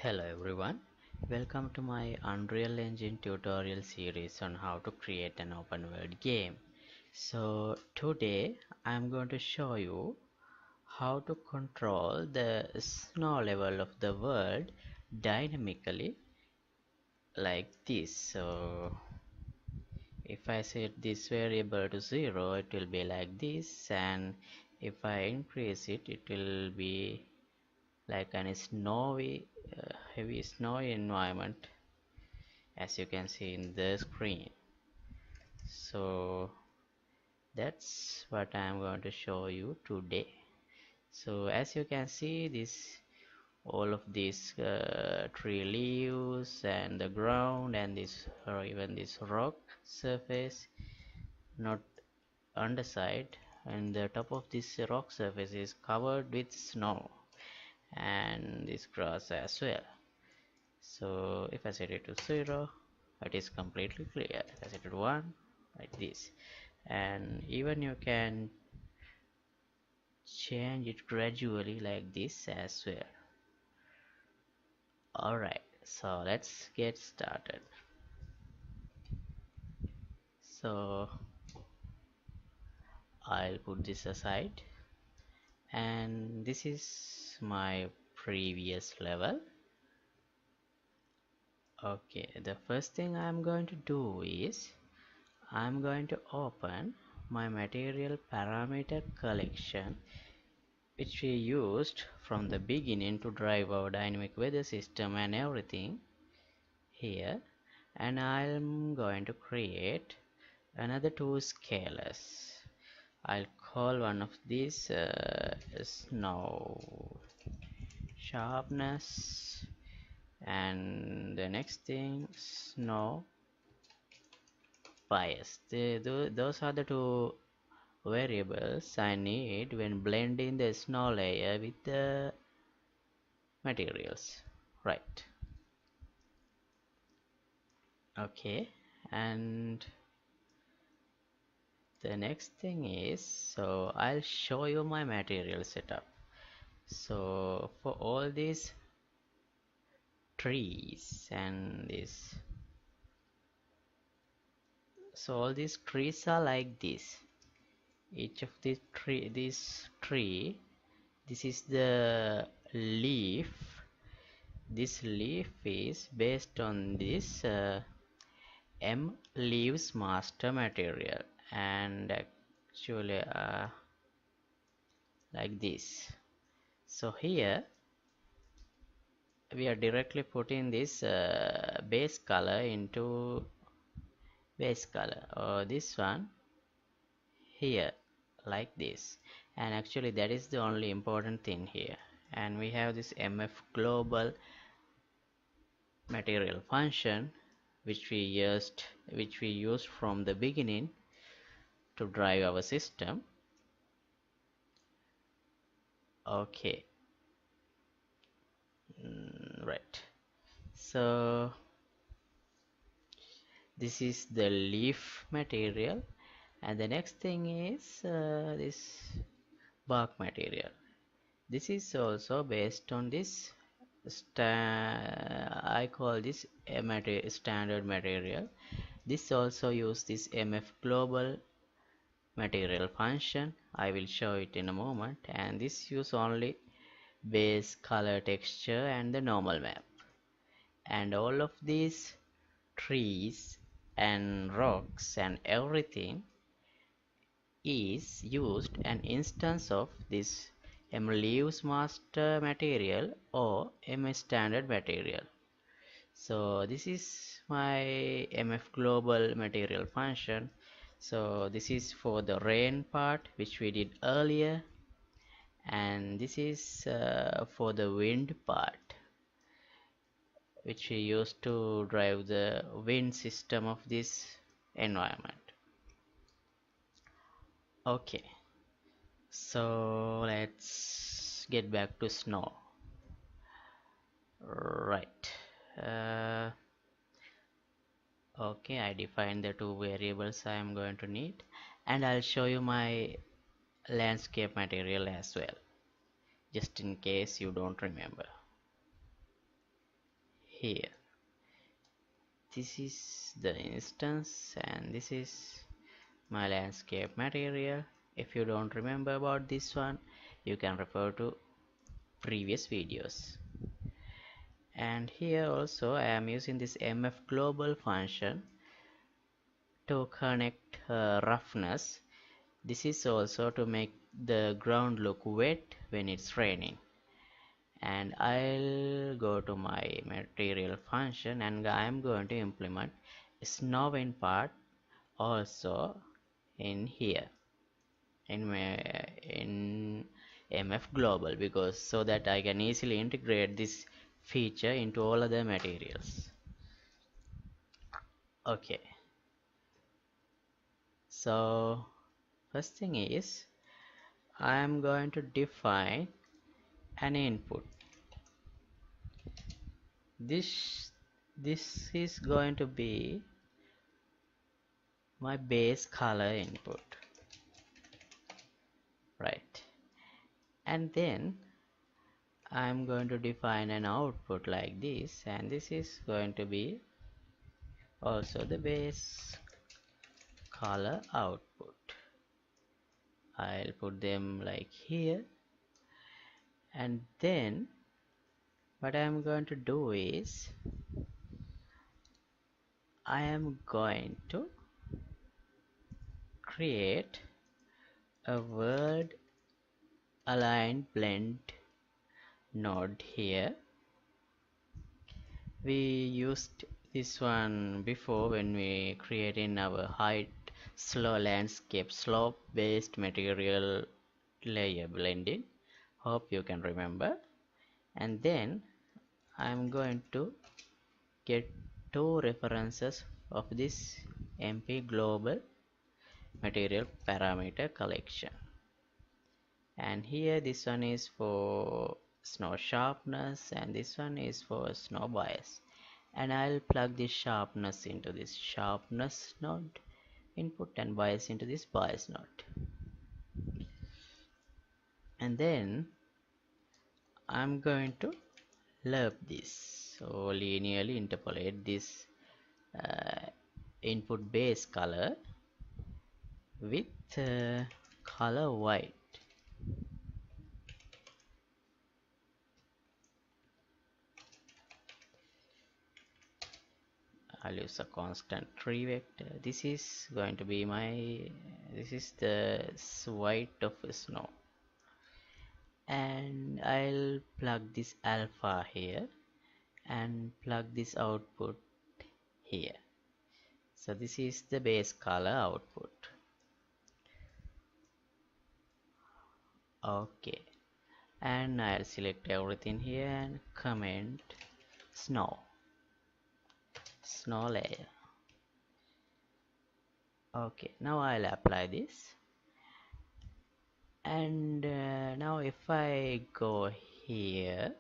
Hello everyone, welcome to my Unreal Engine tutorial series on how to create an open world game. So today I'm going to show you how to control the snow level of the world dynamically like this. So if I set this variable to 0, it will be like this, and if I increase it, it will be like an snowy heavy snowy environment, as you can see in the screen. So that's what I'm going to show you today. So as you can see, this all of these tree leaves and the ground and this or even this rock surface, not underside, and the top of this rock surface is covered with snow, and this grass as well. So if I set it to 0, it is completely clear. If I set it to 1, like this, and even you can change it gradually like this as well. Alright, so let's get started. So I'll put this aside, and this is my previous level. Okay, the first thing I'm going to do is I'm going to open my material parameter collection, which we used from the beginning to drive our dynamic weather system and everything here, and I'm going to create another two scalars. I'll call one of these snow sharpness, and the next thing snow bias. Those are the two variables I need when blending the snow layer with the materials, right? Okay, and the next thing is, so I'll show you my material setup. So for all these trees and this, so all these trees are like this. Each of these tree, this is the leaf. This leaf is based on this 𝐿eaves master material, and actually like this. So here we are directly putting this base color into base color, or this one here like this, and actually that is the only important thing here. And we have this MF global material function, which we used from the beginning to drive our system. Okay, right. So this is the leaf material, and the next thing is this bark material. This is also based on this I call this a standard material. This also use this MF global material function. I will show it in a moment, and this use only base, color, texture, and the normal map. And all of these trees and rocks and everything is used an instance of this 𝐿eaves master material or MS standard material. So this is my MF global material function. So this is for the rain part, which we did earlier, and this is for the wind part, which we used to drive the wind system of this environment. Okay, so let's get back to snow. Right. Okay, I defined the two variables I am going to need, and I'll show you my landscape material as well, just in case you don't remember. here. This is the instance and this is my landscape material. If you don't remember about this one, you can refer to previous videos. And here also I am using this mf global function to connect roughness. This is also to make the ground look wet when it's raining. And I'll go to my material function and I'm going to implement snowing part also in here in mf global, because so that I can easily integrate this feature into all other materials. Okay, so first thing is I am going to define an input. This is going to be my base color input, right? And then I'm going to define an output like this, and this is going to be also the base color output. I'll put them like here, and then what I'm going to do is I am going to create a word aligned blend node here. We used this one before when we created our height slow landscape slope based material layer blending. Hope you can remember. And then I'm going to get two references of this MP global material parameter collection. And here this one is for snow sharpness and this one is for snow bias. And I'll plug this sharpness into this sharpness node input and bias into this bias node. And then I'm going to lerp this, so linearly interpolate this input base color with color white. I'll use a constant tree vector. This is going to be this is the white of snow, and I'll plug this alpha here and plug this output here. So this is the base color output. Okay, and I'll select everything here and comment snow layer. Okay, now I'll apply this, and now if I go here,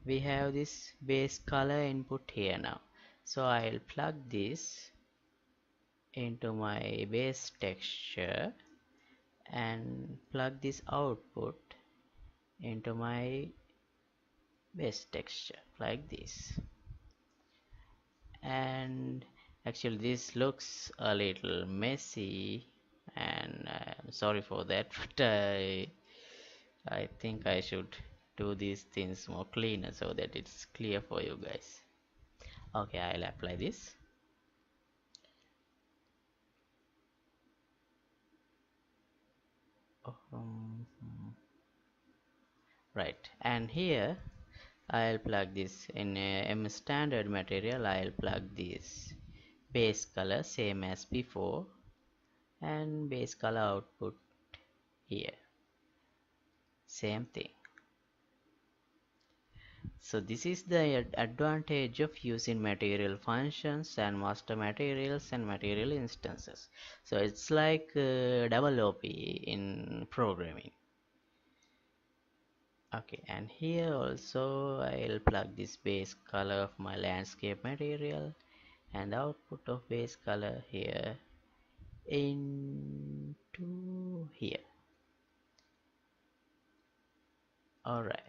we have this base color input here now. So I'll plug this into my base texture and plug this output into my base texture like this. And actually this looks a little messy, and I'm sorry for that, but I think I should do these things more cleaner so that it's clear for you guys. Okay, I'll apply this. Right, and here I'll plug this in a M standard material. I'll plug this base color same as before and base color output here, same thing. So this is the advantage of using material functions and master materials and material instances. So it's like double OP in programming. Okay, and here also I'll plug this base color of my landscape material and the output of base color here into here. Alright.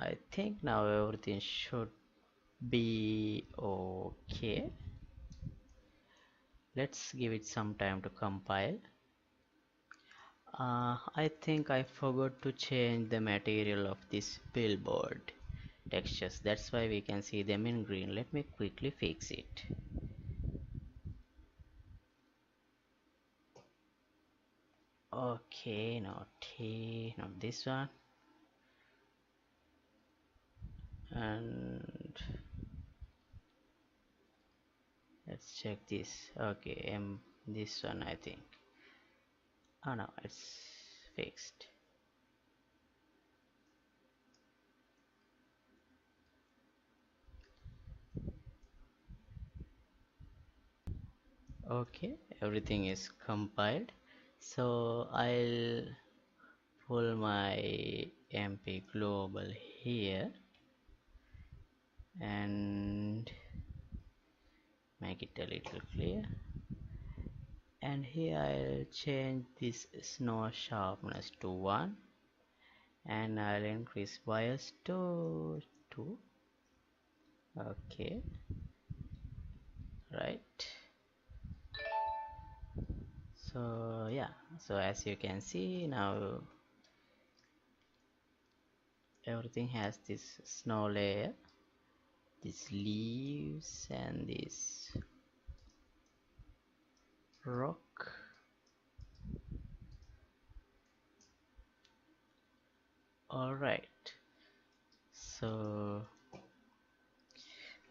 I think now everything should be okay. Let's give it some time to compile. I think I forgot to change the material of this billboard textures. That's why we can see them in green. Let me quickly fix it. Okay, not T, not this one. And let's check this. Okay, this one I think. Oh no, it's fixed. Okay, everything is compiled. So I'll pull my MP global here and make it a little clear. And here I'll change this snow sharpness to 1 and I'll increase bias to 2. Okay, right. So yeah, so as you can see now everything has this snow layer, these leaves and this rock. Alright, so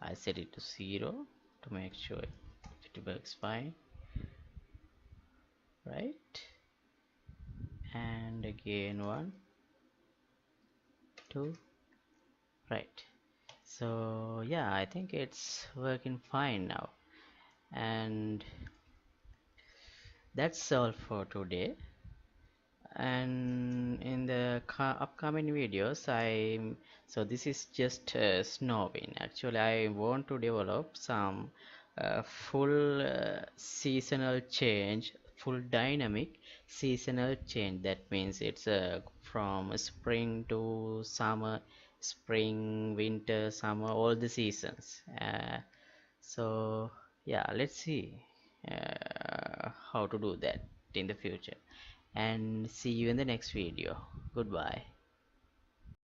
I set it to 0 to make sure it works fine, right? And again 1, 2, right. So yeah, I think it's working fine now, and that's all for today. And in the upcoming videos so this is just snowing. Actually I want to develop some full seasonal change, full dynamic seasonal change. That means it's from spring to summer, spring, winter, summer, all the seasons. So yeah, let's see how to do that in the future, and see you in the next video. Goodbye.